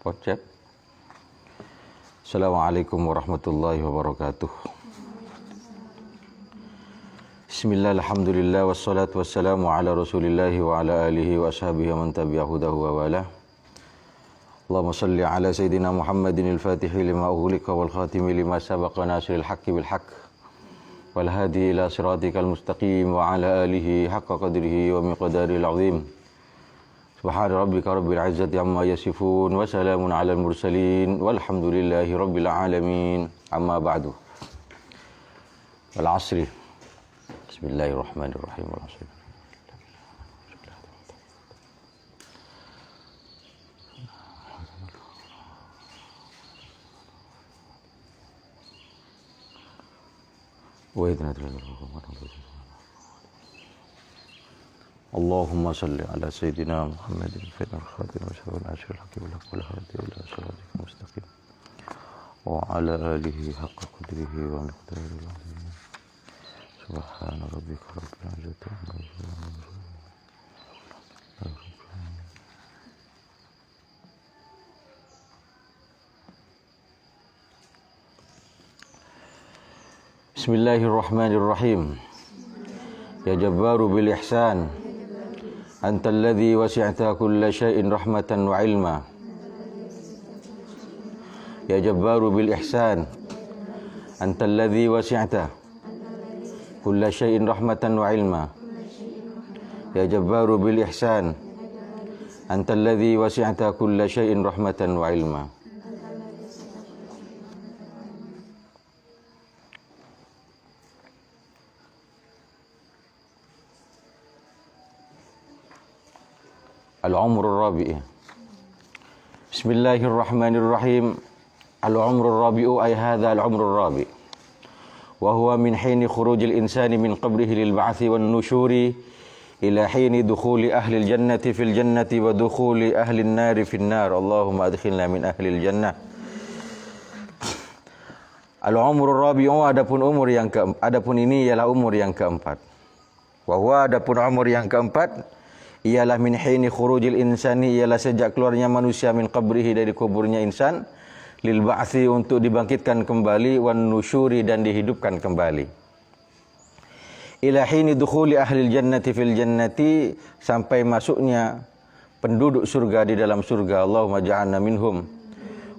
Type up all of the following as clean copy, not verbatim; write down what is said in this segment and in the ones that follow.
Podcast. Assalamualaikum warahmatullahi wabarakatuh. Bismillah, alhamdulillah, wassalatu wassalamu ala rasulillahi wa ala alihi wa ashabihi wa man tabi'a hudahu wa wala. Allahumma salli ala sayyidina Muhammadin al-fatihi lima ughliqa wal khatimi lima sabaqa nasiril haqqi bil haqq wal hadi ila siratikal mustaqim wa ala alihi haqqa qadrihi wa miqdaril azim. Subhana rabbika rabbil izzati amma yasifun wa salamun alal mursalin walhamdulillahi rabbil alamin. Amma ba'du. Wal asri. Bismillahirrahmanirrahim. Wal asri. Wa idna Allahumma salli ala sayyidina Muhammadin fil khatim wa syarrul ashir hakim wal hadi ila siratikal mustaqim wa ala alihi haqqa qadrihi wa miqdaril azim. Subhana rabbika rabbil izzati amma yasifun. Bismillahirrahmanirrahim. Ya Jabbaru bil ihsan, Anta alladhi wasi'ta kulla syai'in rahmatan wa ilma. Ya Jabbaru bil ihsan, Anta alladhi wasi'ta kulla syai'in rahmatan wa ilma. Ya Jabbaru bil ihsan, Anta alladhi wasi'ta kulla syai'in rahmatan wa ilma. Al-Umrul Rabi'. Bismillahirrahmanirrahim. Al-Umrul Rabi'u ay hadha al-Umrul Rabi'. Wa huwa min hini khurujil insani min qabrihi lil ba'thi wan nusyuri ila hini dukhuli ahli al-jannati fil jannati wa dukhuli ahli an-nari fin nar. Allahumma adkhilna min ahli al-jannah. Al-Umrul Rabi'u adapun ini ialah umur yang keempat. Wa huwa adapun umur yang keempat ialah min hini khurujil insani, ialah sejak keluarnya manusia min qabrihi, dari kuburnya insan, lil ba'thi, untuk dibangkitkan kembali, wan nusyuri, dan dihidupkan kembali. Ila hini dukhuli ahlil jannati fil jannati, sampai masuknya penduduk surga di dalam surga. Allahumma ja'alna minhum.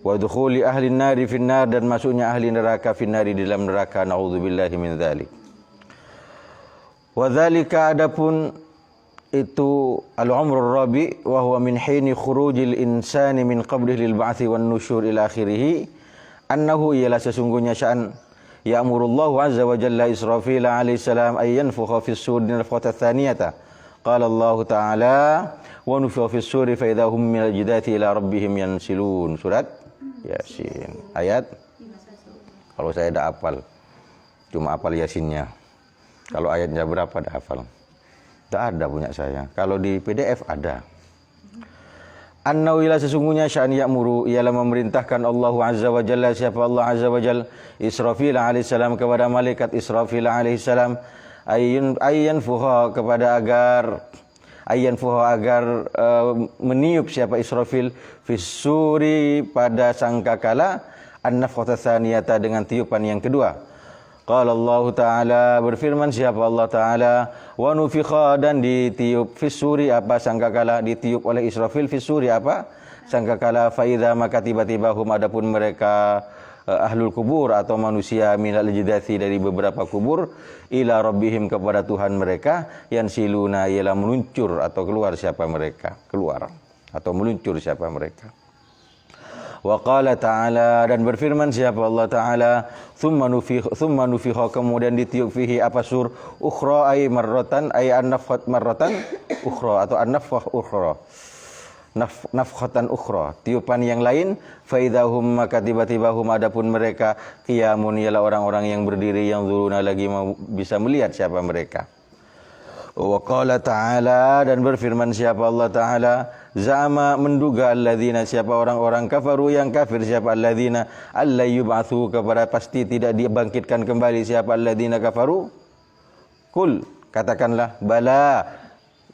Wa dukhuli ahlin nari fin nar, dan masuknya ahli neraka fin nari, di dalam neraka. Na'udzubillahi min dzalik. Wa dzalika, adapun itu al-umrul rabi, wa huwa min hini khurujil insani min qabrihi lil ba'thi wan nusyur ila akhirih, annahu, ialah sesungguhnya sya'an ya'murullahu azza wa jalla Israfil alaihi salam ay yanfukha fis suri nafkhatan thaniyata. Qala Allah ta'ala wa nufikha fis suri fa idza hum minal jidati ila rabbihim yansilun. Surat Yasin ayat, kalau saya dah hafal, cuma hafal Yasinnya. Kalau ayatnya berapa dah hafal? Tak ada punya saya. Kalau di PDF ada. Annahu, ila sesungguhnya sya'an ya'muru, ialah memerintahkan Allah azza wa jalla, siapa Allah azza wa jalla, Israfil alaihi salam, kepada malaikat Israfil alaihi salam, ayyan fuha, kepada agar meniup siapa Israfil fisuri, pada sangkakala, an-nafkhata tsaniyata, dengan tiupan yang kedua. Qala Allah Ta'ala, berfirman siapa Allah Ta'ala, wa nufikha, dan ditiup fisuri, apa sangkakala, ditiup oleh Israfil fisuri, apa sangkakala, faidha, maka tiba-tiba hum, adapun mereka ahlul kubur atau manusia, minal jidati, dari beberapa kubur, ila rabbihim, kepada Tuhan mereka, yansiluna, ialah meluncur atau keluar siapa mereka, keluar atau meluncur siapa mereka. Wa qala ta'ala, dan berfirman siapa Allah Ta'ala, thumma nufikha, kemudian ditiup fihi, apa sur, ukhra, ay marratan, ay an-nafkhat marratan ukhra, atau an-nafkhah ukhra, nafkhatan ukhra, tiupan yang lain. Fa idahum, maka tiba-tiba hum, adapun mereka, qiyamun, ialah orang-orang yang berdiri, yang zuruna, lagi bisa melihat siapa mereka. Wa qala ta'ala, dan berfirman siapa Allah Ta'ala, zama, menduga, alladzina, siapa orang-orang, kafaru, yang kafir, siapa alladzina, alla yub'atsu, kepada pasti tidak dibangkitkan kembali, siapa alladzina kafaru. Kul, katakanlah, bala,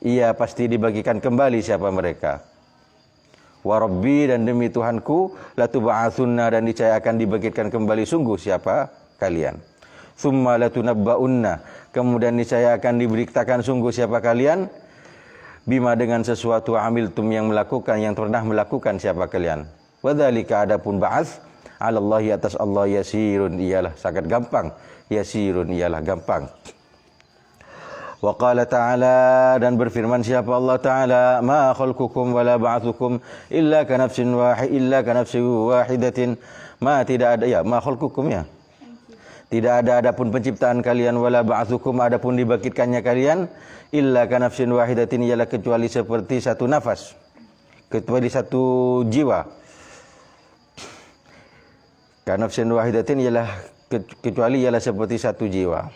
iya pasti dibagikan kembali siapa mereka. Wa rabbi, dan demi Tuhanku, latub'atsunna, dan niscaya akan dibangkitkan kembali sungguh siapa kalian. Tsumma latunabba'unna, kemudian niscaya akan diberitakan sungguh siapa kalian, bima, dengan sesuatu amiltum, yang melakukan, yang pernah melakukan siapa kalian. Wa dzalika, adapun ba'ats, 'alallahi, atas Allah, yasirun, ialah sangat gampang. Yasirun, ialah gampang. Wa qala ta'ala, dan berfirman siapa Allah Ta'ala, ma khalqukum wala ba'atsukum illa ka nafsin wahidatin. Ma, tidak ada, ya, ma khalqukum, ya. Tidak ada adapun penciptaan kalian, wala ba'atsukum, adapun dibangkitkannya kalian, illa ka nafsin wahidatin, ialah kecuali seperti satu nafas, kecuali satu jiwa. Ka nafsin wahidatin, ialah kecuali ialah seperti satu jiwa.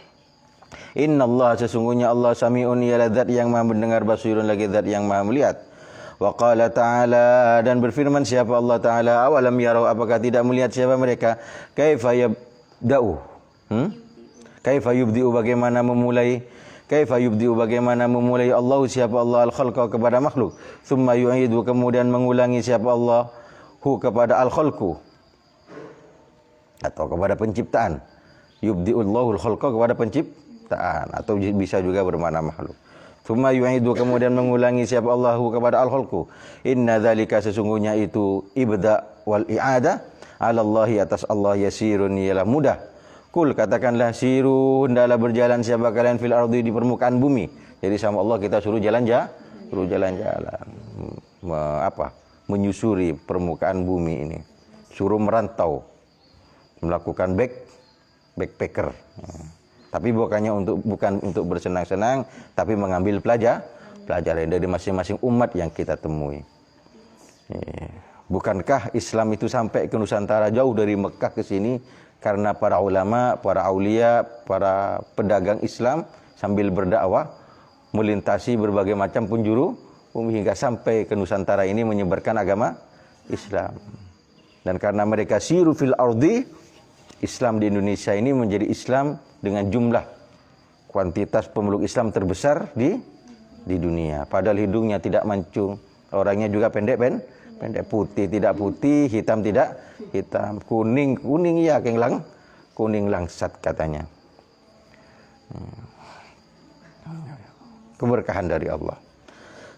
Innallaha, sesungguhnya Allah, sami'un, ialah zat yang maha mendengar, basirun, lagi zat yang maha melihat. Wa qala ta'ala, dan berfirman siapa Allah Ta'ala, awalam yarau, apakah tidak melihat siapa mereka, kaifa yabda'u, kaifa yubdi'u, bagaimana memulai, kaifa yubdi'u, bagaimana memulai Allah siapa Allah al-khalqa, kepada makhluk, tsumma yu'idu, kemudian mengulangi siapa Allah hu, kepada al-khalqu, atau kepada penciptaan. Yubdi'ullahu al-khalqa, kepada penciptaan, atau bisa juga bermakna makhluk. Tsumma yu'idu, kemudian mengulangi siapa Allahu, kepada al-khalqu. Inna dzalika, sesungguhnya itu ibda wal i'ada, 'alallahi, atas Allah, yasirun, ialah mudah. Kul, katakanlah, siru, hendaklah berjalan siapa kalian, fil ardi, di permukaan bumi. Jadi sama Allah kita suruh jalan-jalan, menyusuri permukaan bumi ini, suruh merantau, melakukan backpacker. Tapi bukan untuk bersenang-senang, tapi mengambil pelajaran dari masing-masing umat yang kita temui. Bukankah Islam itu sampai ke Nusantara, jauh dari Mekah ke sini, karena para ulama, para aulia, para pedagang Islam sambil berdakwah melintasi berbagai macam penjuru bumi hingga sampai ke Nusantara ini menyebarkan agama Islam. Dan karena mereka siru fil ardi, Islam di Indonesia ini menjadi Islam dengan jumlah kuantitas pemeluk Islam terbesar di dunia. Padahal hidungnya tidak mancung, orangnya juga pendek, putih tidak putih, hitam tidak hitam, kuning ya kenglang, kuning langsat katanya. Keberkahan dari Allah.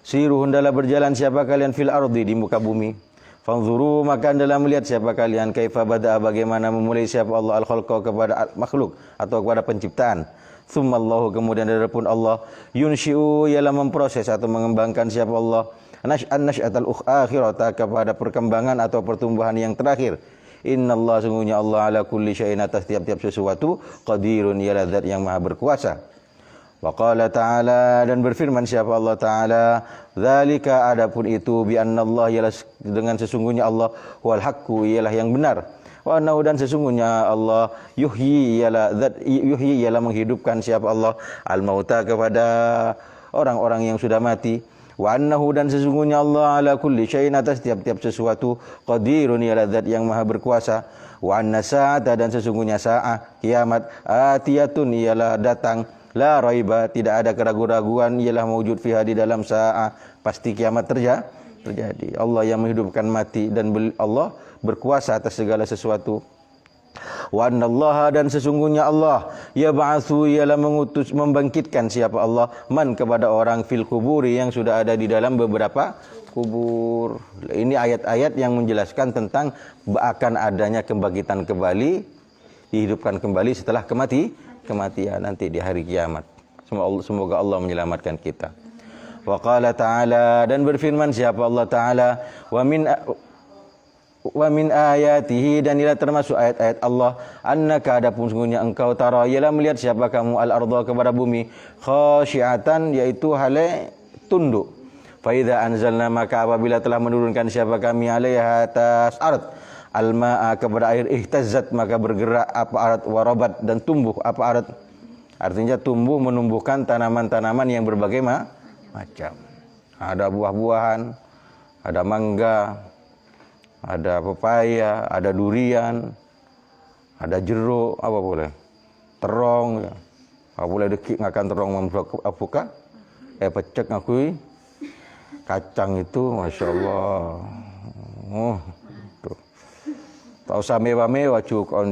Siru, hendaklah berjalan siapa kalian, fil ardi, di muka bumi. Fanzuru, maka hendaklah melihat siapa kalian, kaifa bada'a, bagaimana memulai siapa Allah al-khalqa, kepada makhluk atau kepada penciptaan. Tsummallahu, kemudian adapun Allah, yunshi'u, ialah memproses atau mengembangkan siapa Allah, an-nash'atal akhirata, kepada perkembangan atau pertumbuhan yang terakhir. Innallaha, sungguhnya Allah, ala kulli syai'in, atas tiap-tiap sesuatu, qadirun, ialah zat yang maha berkuasa. Wa qala ta'ala, dan berfirman siapa Allah Ta'ala, dzalika, adapun itu, bi annallaha, ialah dengan sesungguhnya Allah, wal haqqu, ialah yang benar. Wa annahu, dan sesungguhnya Allah, yuhyi, ialah menghidupkan siapa Allah, al mauta, kepada orang-orang yang sudah mati. Wa annahu, dan sesungguhnya Allah, ala kulli syai'in, atas tiap-tiap sesuatu, qadirun, ialah zat yang maha berkuasa. Wa anna sa'ata, dan sesungguhnya sa'ah, kiamat, atiyatun, ialah datang. La raiba, tidak ada keraguan-raguan, ialah mewujud fiha, di dalam sa'ah, pasti kiamat terjadi. Allah yang menghidupkan mati, dan Allah berkuasa atas segala sesuatu. Wa annallaha, dan sesungguhnya Allah, yab'atsu, ialah mengutus, membangkitkan siapa Allah, man, kepada orang, fil kuburi, yang sudah ada di dalam beberapa kubur. Ini ayat-ayat yang menjelaskan tentang akan adanya kebangkitan kembali, dihidupkan kembali setelah kematian nanti di hari kiamat. Semoga Allah menyelamatkan kita. Wa qala ta'ala, dan berfirman siapa Allah Ta'ala, wa min ayatihi, dan ialah termasuk ayat-ayat Allah, annaka, adapun sungguhnya engkau, tara, ialah melihat siapa kamu, al-ardha, kepada bumi, khasyiatan, yaitu hale tunduk. Fa idza anzalna, maka apabila telah menurunkan siapa kami, alaiha, atas ard, al-ma'a, kepada air, ihtazzat, maka bergerak apa arat, warabat, dan tumbuh apa arat. Artinya tumbuh, menumbuhkan tanaman-tanaman yang berbagai macam. Ada buah-buahan, ada mangga, ada pepaya, ada durian, ada jeruk, apa boleh, terong, ya. Apa boleh dekik ngakan terong apuka, pecek ngakui, kacang itu, masya Allah. Oh, tuh. Tak usah mewah-mewah,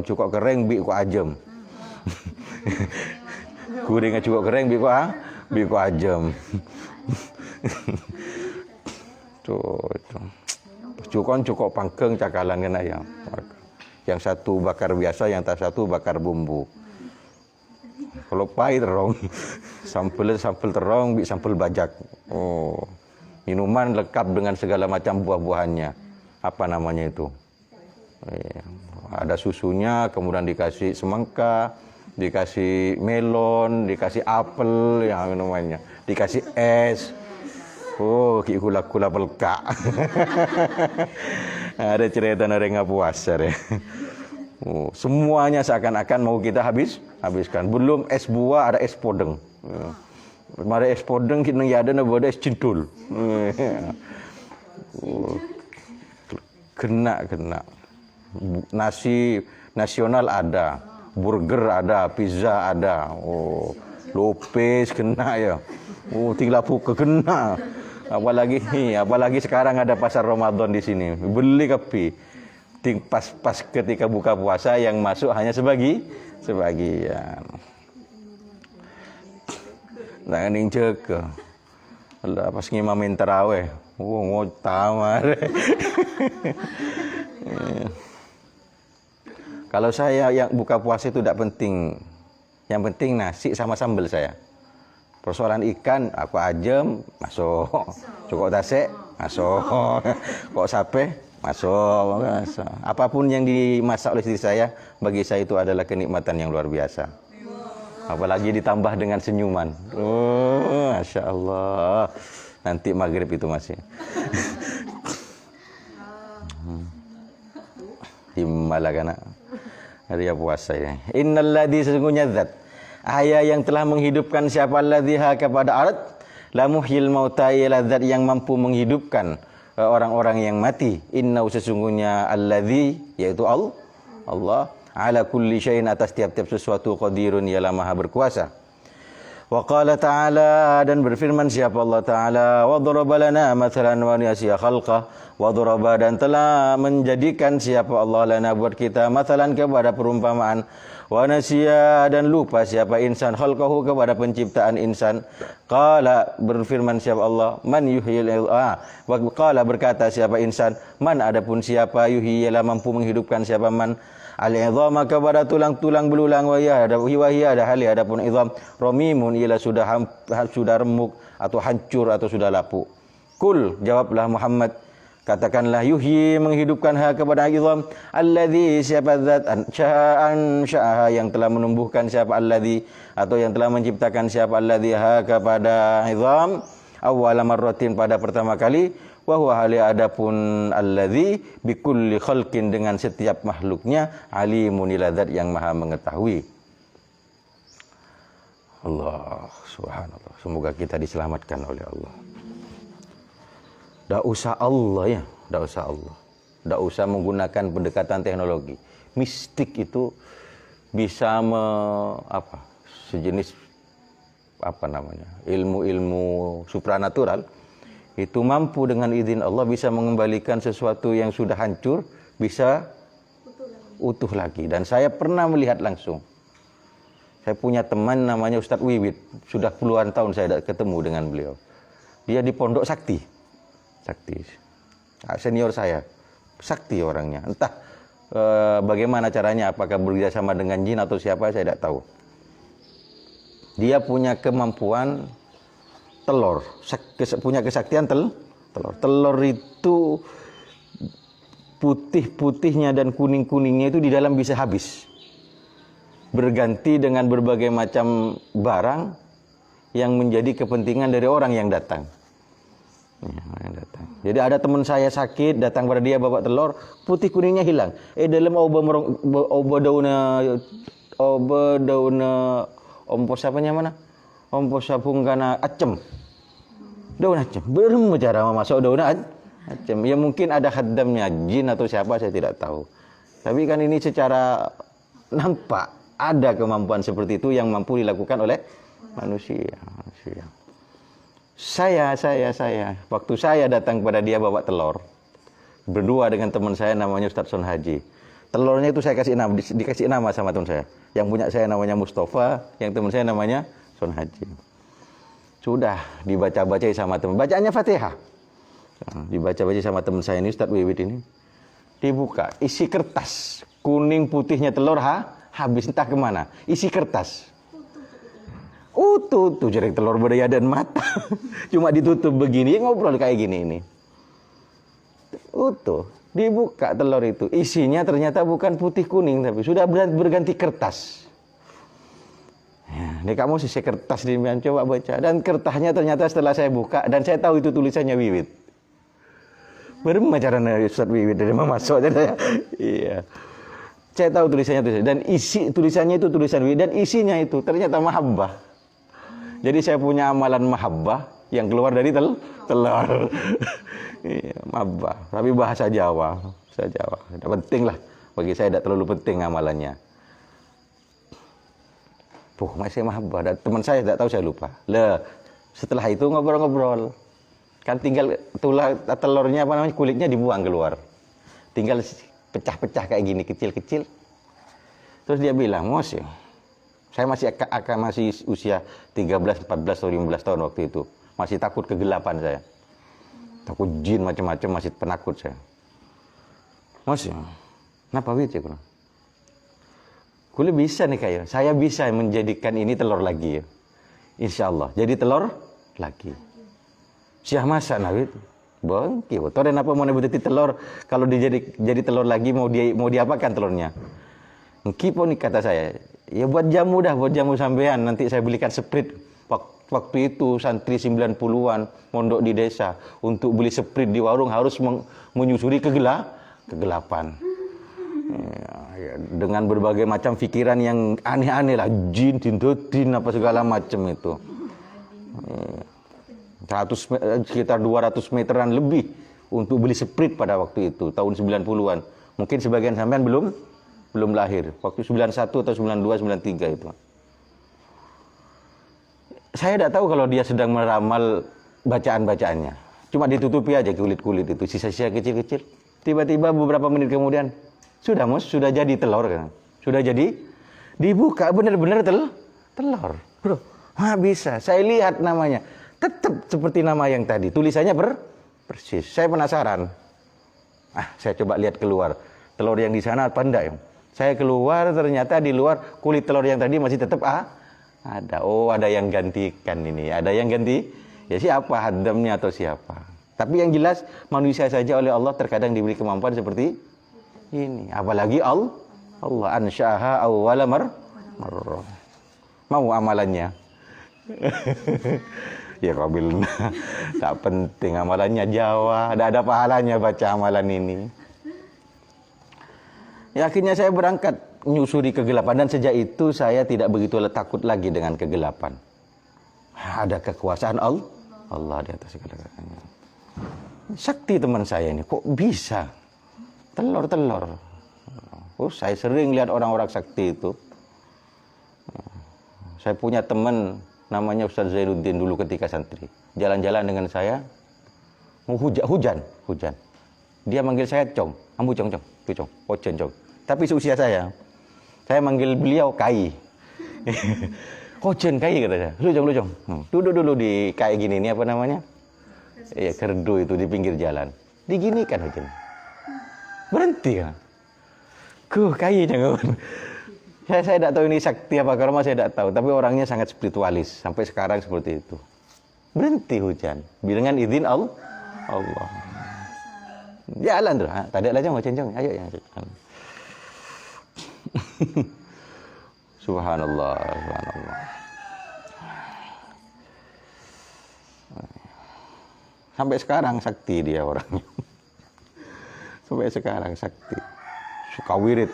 cukup kering bi ku ajem. Kuring cukup kering bi ku ajem. Tuh, itu. Cukup pangkeng cakalan kena ya. Yang satu bakar biasa, yang tak satu bakar bumbu. Kalau pahit terong, sampel terong, sampel bajak. Oh, minuman lengkap dengan segala macam buah-buahannya. Apa namanya itu? Ada susunya, kemudian dikasih semangka, dikasih melon, dikasih apel, yang namanya, dikasih es. Oh, kula pelka. Ada cerita nari puasa deh. Oh, semuanya seakan-akan mau kita habiskan. Belum es buah, ada es podeng. Mari es podeng kita ada ada es cintul. Oh, kena. Nasi nasional ada, burger ada, pizza ada. Oh, lopes kena ya. Oh, tinggal puka kena. Apalagi sekarang ada pasar Ramadan di sini. Beli kopi. Pas ketika buka puasa yang masuk hanya sebagian. Nah, ning ceke. Lah pas ngimamin tarawih. Oh, ngotamar. Kalau saya yang buka puasa itu tidak penting. Yang penting nasi sama sambal saya. Persoalan ikan, aku ajem, masuk. Cukup tasek, masuk. Kok sape, masuk. Apapun yang dimasak oleh istri saya, bagi saya itu adalah kenikmatan yang luar biasa. Apalagi ditambah dengan senyuman. Oh, Masya Allah. Nanti maghrib itu masih. Himmalah kana. Hari puasa ya. Innalladzi sesungguhnya zat. Ayat yang telah menghidupkan siapa alladziha kepada arat la muhyil mauta ialah zat yang mampu menghidupkan orang-orang yang mati. Inna sesungguhnya alladzi yaitu Allah ala kulli syai'in atas tiap-tiap sesuatu qadirun ialah maha berkuasa. Wa qala ta'ala dan berfirman siapa Allah Ta'ala wa daraba lana mathalan wa nasiya khalqa wa daraba dan telah menjadikan siapa Allah lana buat kita mathalan kepada perumpamaan wa nasiya dan lupa siapa insan khalqahu kepada penciptaan insan. Qala berfirman siapa Allah man yuhyil wa qala berkata siapa insan man adapun siapa yuhyi ialah mampu menghidupkan siapa man al-idhama kepada tulang-tulang belulang wa hiya ada hali adapun idham ramimun ialah sudah remuk atau hancur atau sudah lapuk. Kul jawablah Muhammad katakanlah yuhyi menghidupkan kepada idham alladzi siapa zat sya'aha yang telah menumbuhkan siapa alladzi atau yang telah menciptakan siapa alladzi kepada idham awwal marratin pada pertama kali wa huwa hali adapun alladzi bikulli khalqin dengan setiap makhluknya alimun iladzat yang maha mengetahui. Allah subhanallah, semoga kita diselamatkan oleh Allah. Dak usah Allah ya, dak usah Allah. Dak usah menggunakan pendekatan teknologi. Mistik itu bisa sejenis ilmu-ilmu supranatural itu mampu dengan izin Allah bisa mengembalikan sesuatu yang sudah hancur bisa utuh lagi. Dan saya pernah melihat langsung. Saya punya teman namanya Ustadz Wiwit, sudah puluhan tahun saya ketemu dengan beliau. Dia di Pondok Sakti. Senior saya. Sakti orangnya. Entah bagaimana caranya, apakah bekerjasama dengan jin atau siapa saya tidak tahu. Dia punya kemampuan telur, punya kesaktian telur. Telur itu putih-putihnya dan kuning-kuningnya itu di dalam bisa habis. Berganti dengan berbagai macam barang yang menjadi kepentingan dari orang yang datang. Jadi ada teman saya sakit, datang pada dia bawa telur, putih kuningnya hilang. Dalam obat daun ompos apanya mana? Ompos sapung kana acem. Daun acem. Belum cara memasuk daun acem. Ya mungkin ada khaddamnya jin atau siapa saya tidak tahu. Tapi kan ini secara nampak ada kemampuan seperti itu yang mampu dilakukan oleh manusia. Saya waktu saya datang kepada dia bawa telur. berdua dengan teman saya namanya Ustadz Son Haji. Telurnya itu saya kasih nama, dikasih nama sama teman saya. Yang punya saya namanya Mustafa, yang teman saya namanya Son Haji. Sudah dibaca-baca sama teman. Bacaannya Fatihah. Dibaca-baca sama teman saya ini, Ustadz Wiwit ini. Dibuka, isi kertas. Kuning putihnya telur habis entah kemana. Isi kertas. Utuh, jerek telur berdaya dan mata. Cuma ditutup begini, ngobrol kayak gini ini. Utuh, dibuka telur itu. Isinya ternyata bukan putih kuning, tapi sudah berganti kertas. Ya, ini kamu sisi kertas dimian, coba baca. Dan kertasnya ternyata setelah saya buka, dan saya tahu itu tulisannya Wiwit. Bagaimana caranya Ustadz Wiwit dari masuk aja saya. Iya. Saya tahu tulisannya. Dan isi tulisannya itu tulisan Wiwit. Dan isinya itu ternyata mahabbah. Jadi saya punya amalan mahabbah yang keluar dari telur. Iya, mahabbah. Tapi bahasa Jawa. Bahasa Jawa. Tidak penting lah. Bagi saya tidak terlalu penting amalannya. Masih mahabbah. Teman saya tidak tahu, saya lupa. Setelah itu ngobrol-ngobrol. Kan tinggal telurnya kulitnya dibuang keluar. Tinggal pecah-pecah kayak gini, kecil-kecil. Terus dia bilang, Mos ya, saya masih usia 13, 14, atau 15 tahun waktu itu. Masih takut kegelapan saya. Takut jin macam-macam, masih penakut saya. Mos ya, kenapa Wit ya? Kule bisa nih kayak, saya bisa menjadikan ini telur lagi ya. Insya Allah, jadi telur lagi. Siah masa Nawit, bangki. Tore napa mau nebutiti telur? Kalau jadi telur lagi mau diapakan telurnya? Kipo nih kata saya. Ya buat jamu dah, buat jamu sampean. Nanti saya belikan Sprite. Waktu itu santri 90-an mondok di desa. Untuk beli Sprite di warung harus menyusuri kegelapan. Ya, dengan berbagai macam pikiran yang aneh-aneh lah, jin, dindotin, apa segala macam itu. Sekitar 200 meteran lebih untuk beli Sprite pada waktu itu, tahun 90-an. Mungkin sebagian sampean belum lahir. Waktu 91 atau 92, 93 itu. Saya tidak tahu kalau dia sedang meramal bacaan-bacaannya. Cuma ditutupi aja kulit-kulit itu, sisa-sisa kecil-kecil. Tiba-tiba beberapa menit kemudian, sudah jadi telur kan. Sudah jadi, dibuka benar-benar telur. Bro, bisa. Saya lihat namanya. Tetap seperti nama yang tadi. Tulisannya persis. Saya penasaran. Saya coba lihat keluar. Telur yang di sana apa enggak ya? Saya keluar, ternyata di luar kulit telur yang tadi masih tetap ada. Oh, ada yang gantikan ini. Ada yang ganti. Ya siapa? Hadamnya atau siapa? Tapi yang jelas manusia saja oleh Allah terkadang diberi kemampuan seperti ini. Apalagi Allah ansya'aha awwala marrah. Mau amalannya? Ya kabilna, tak penting amalannya Jawa, tidak ada pahalanya baca amalan ini. Ya, akhirnya saya berangkat menyusuri kegelapan dan sejak itu saya tidak begitu takut lagi dengan kegelapan. Ada kekuasaan Allah di atas segala-galanya. Sakti teman saya ini, kok bisa telur. Saya sering lihat orang-orang sakti itu. Saya punya teman namanya Ustaz Zainuddin dulu ketika santri. Jalan-jalan dengan saya, hujan. Dia manggil saya Cong, ambu Cong, Ocen Cong. Tapi seusia saya manggil beliau Kai. Ocen Kai kata saya. Lu Cong. Duduk dulu di kayak gini, ini apa namanya? Ya, kerdu itu di pinggir jalan. Diginikan Ocen. Berhenti kan? Kai jangan. Saya tidak tahu ini sakti apa karma, saya tidak tahu. Tapi orangnya sangat spiritualis. Sampai sekarang seperti itu. Berhenti hujan. Dengan izin Allah. Jalan tuh. Tadi aja mau cencong. Ayo yang Subhanallah. Sampai sekarang sakti dia orangnya. Sampai sekarang sakti. Suka wirid,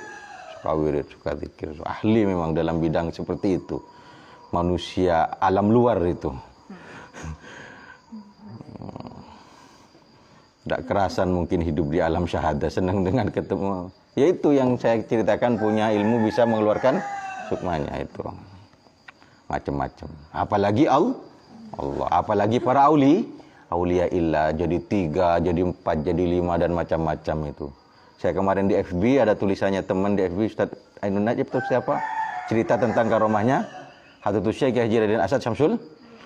suka zikir, ahli memang dalam bidang seperti itu. Manusia alam luar itu. Tidak kerasan mungkin hidup di alam syahadah, senang dengan ketemu. Yaitu yang saya ceritakan, punya ilmu bisa mengeluarkan sukmanya itu. Macam-macam. Apalagi Allah, apalagi para aulia illah, jadi 3, jadi 4, jadi 5 dan macam-macam itu. Saya kemarin di FB ada tulisannya teman di FB, Ustaz Ainun Najib itu siapa? Cerita tentang karomahnya Hadratus Syekh Haji Raden Asad Syamsul.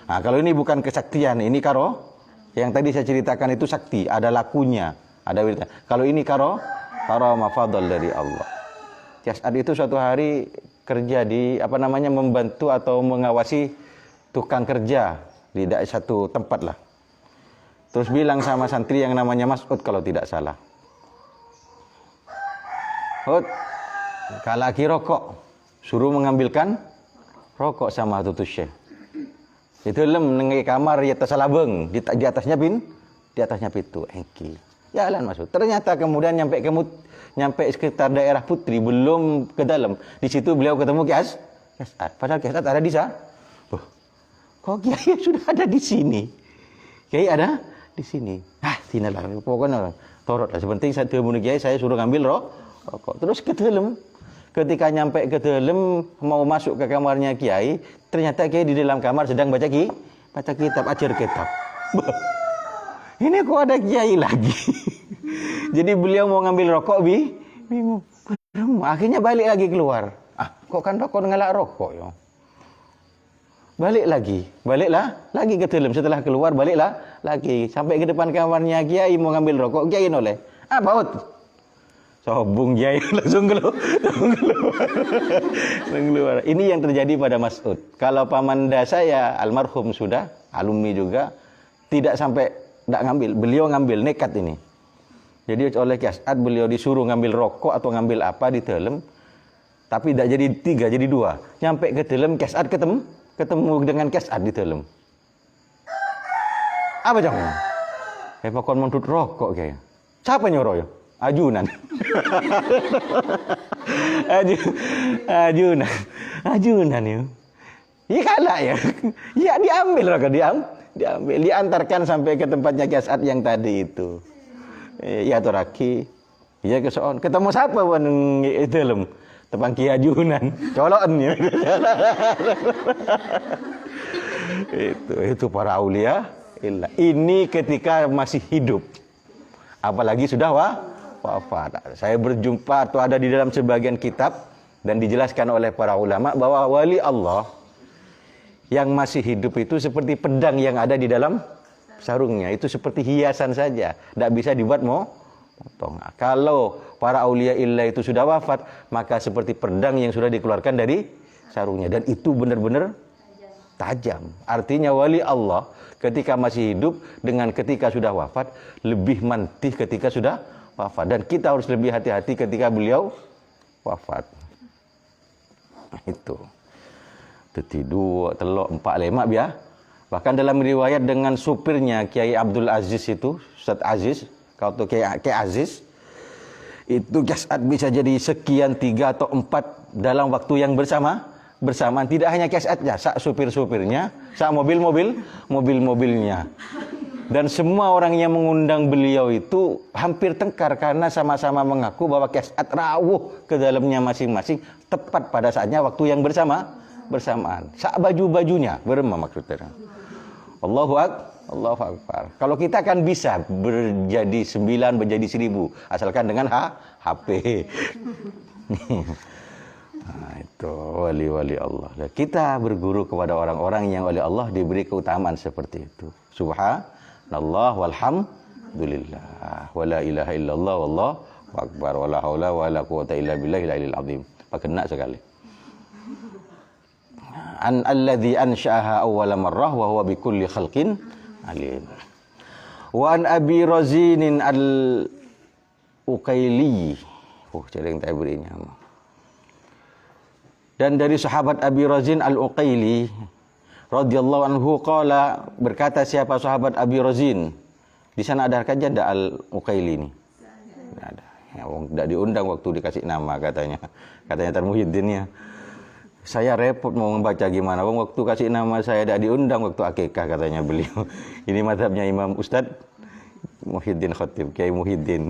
Nah, kalau ini bukan kesaktian, ini yang tadi saya ceritakan itu sakti, ada lakunya, ada wiridnya. Kalau ini karomah fadl dari Allah. Kiai As'ad itu suatu hari kerja di membantu atau mengawasi tukang kerja di satu tempat lah. Terus bilang sama santri yang namanya Mas'ud kalau tidak salah. Hud, kalau lagi rokok, suruh mengambilkan rokok sama Hadratus Syekh. Itu nengi kamar ya tasalabeng, di atasnya pintu. Engki. Jalan masuk. Ternyata kemudian nyampe sekitar daerah Putri, belum ke dalam. Di situ beliau ketemu Kiai As'ad. Padahal Kiai As'ad ada di sana. Kok Kiai sudah ada di sini? Kiai ada di sini. Sinalah. Pokoknya torot lah. Sepenting saya temu Kiai, saya suruh ngambil rokok. Terus ke dalam. Ketika nyampe ke dalam, mau masuk ke kamarnya Kiai, ternyata Kiai di dalam kamar sedang baca kitab, ajar kitab. Ini kok ada Kiai lagi. Jadi beliau mau ngambil rokok, bingung. Akhirnya balik lagi keluar. Kok kan rokok ngelak rokok ya. Baliklah lagi ke dalam. Setelah keluar baliklah lagi sampai ke depan kamarnya Kiai mau ngambil rokok, Kiai noleh. Baut. Sobung Kiai langsung keluar. Ini yang terjadi pada Mas'ud. Kalau pamanda saya almarhum sudah alumni juga, tidak sampai tidak ngambil, beliau ngambil nekat ini. Jadi oleh Kiai As'ad beliau disuruh ngambil rokok atau ngambil apa di dalam, tapi tidak jadi 3, jadi 2. Nyampe ke dalam Kiai As'ad ketemu dengan Kiai As'ad di dalam. Apa jangan? Pokoknya mau rokok kayak. Siapa nyuruh ya? Ajunan. Ajunan ya. Iya kalah ya. Ya diambil rokok, diambil, diantarkan sampai ke tempatnya Kiai As'ad yang tadi itu. Ya toraki. Ya kesoon. Ketemu siapa wan dalam? Tepang Kiai Ajunan. Colokan ya. Itu para aulia illah. Ini ketika masih hidup. Apalagi sudah wafat. Saya berjumpa atau ada di dalam sebagian kitab dan dijelaskan oleh para ulama bahwa wali Allah yang masih hidup itu seperti pedang yang ada di dalam sarungnya. Itu seperti hiasan saja, tidak bisa dibuat potong. Kalau para aulia illah itu sudah wafat, maka seperti pedang yang sudah dikeluarkan dari sarungnya, dan itu benar-benar tajam. Artinya wali Allah ketika masih hidup dengan ketika sudah wafat lebih mantih ketika sudah wafat, dan kita harus lebih hati-hati ketika beliau wafat. Itu tidur telok 4 lemak biar. Bahkan dalam riwayat dengan supirnya Kiai Abdul Aziz itu, Ustaz Aziz, kalau tuh Kiai Aziz itu Kiai As'ad bisa jadi sekian 3 atau 4 dalam waktu yang bersamaan. Tidak hanya Kiai As'adnya, sak supir-supirnya, sak mobil-mobilnya. Dan semua orang yang mengundang beliau itu hampir tengkar karena sama-sama mengaku bahwa Kiai As'ad rawuh ke dalamnya masing-masing tepat pada saatnya waktu yang bersamaan. Sak baju-bajunya berema maksudnya. Allahu Akbar. Kalau kita kan bisa berjadi 9, berjadi 1000 asalkan dengan HP. Nah, itu wali-wali Allah. Kita berguru kepada orang-orang yang oleh Allah diberi keutamaan seperti itu. Subhanallah walhamdulillah wala ilaha illallah wallahu akbar wala haula wala quwata illa billahil aliyil azim. Kena sekali. Alladzi ansha'aha awwala marrah wa huwa bikulli khalqin alim. Wa an Abi Razin al-Uqaili. Cereng tak berinya. Dan dari sahabat Abi Razin al-Uqaili radhiyallahu anhu qala, berkata siapa sahabat Abi Razin. Di sana ada kajian ada al-Uqaili ini. Tidak ada. Ya, tidak diundang waktu dikasih nama katanya. Katanya Tarmuhyiddin ya. Saya repot mau membaca gimana. Waktu kasih nama saya tidak diundang waktu akikah katanya beliau. Ini mazhabnya Imam Ustadz Muhyiddin Khatib, Kiai Muhyiddin.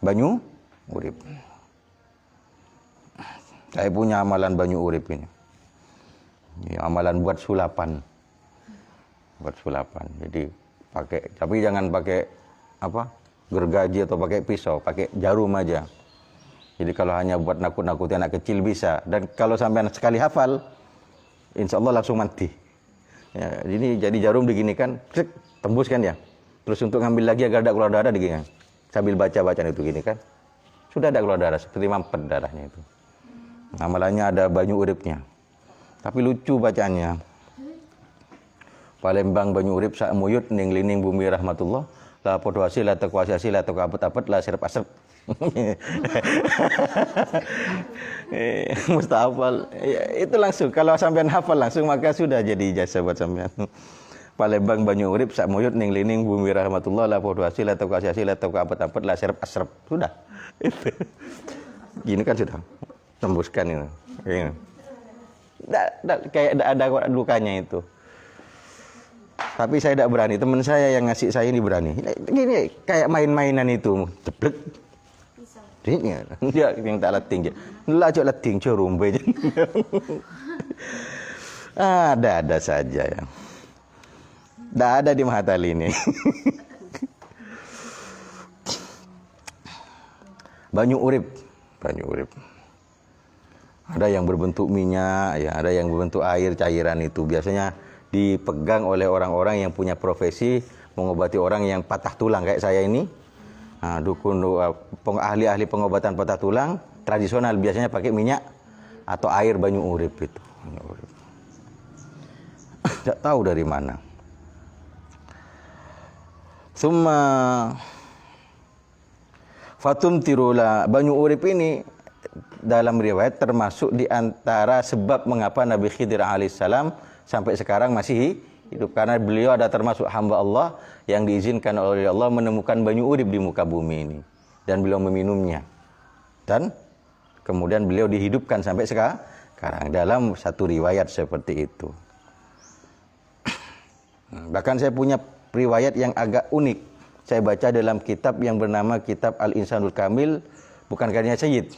banyu urip. Saya punya amalan banyu urip ini. Ini amalan buat sulapan. Buat sulapan. Jadi pakai, tapi jangan pakai apa? Gergaji atau pakai pisau, pakai jarum aja. Jadi kalau hanya buat nakut-nakuti anak kecil bisa. Dan kalau sampai sekali hafal, insya Allah langsung mati. Ya, jadi jarum diginikan, tembus kan ya. Terus untuk ngambil lagi agar tidak keluar darah digini. Sambil baca-bacaan itu gini kan. Sudah ada keluar darah, seperti mampet darahnya itu. Amalannya ada banyu uripnya. Tapi lucu bacaannya. Palembang banyu urip sak muyut ning lining bumi rahmatullah. La podo hasil la tekuasiasi la tekapet-apet la serep-asrep. Mustahafal. Ya, itu langsung kalau sampean hafal langsung maka sudah jadi ijazah buat sampean. Palembang banyu urip sak muyut ning lining bumi rahmatullah la podo hasil la tekuasiasi la tekapet-apet la serep-asrep. Sudah. Itu. Gini kan sudah. Tembuskan ini. Ini. Kayak ada lukanya itu. Tapi saya tidak berani. Teman saya yang ngasih saya ini berani. Gini kayak main-mainan itu. Ceplek. Dia yang tak lating. Lajak lating curumbe. Ada saja ya. Tidak ada di Mahatali ini. Banyu urip. Banyu urip. Ada yang berbentuk minyak, ya, ada yang berbentuk air, cairan itu. Biasanya dipegang oleh orang-orang yang punya profesi mengobati orang yang patah tulang kayak saya ini. Nah, ahli-ahli pengobatan patah tulang tradisional biasanya pakai minyak atau air banyu urip itu. Tidak tahu dari mana. Summa fatum tirula banyu urip ini dalam riwayat termasuk di antara sebab mengapa Nabi Khidir alaihissalam sampai sekarang masih hidup, karena beliau ada termasuk hamba Allah yang diizinkan oleh Allah menemukan banyu urip di muka bumi ini dan beliau meminumnya dan kemudian beliau dihidupkan sampai sekarang dalam satu riwayat seperti itu. Bahkan saya punya riwayat yang agak unik, saya baca dalam kitab yang bernama Kitab Al-Insanul Kamil, bukan karyanya Sayyid,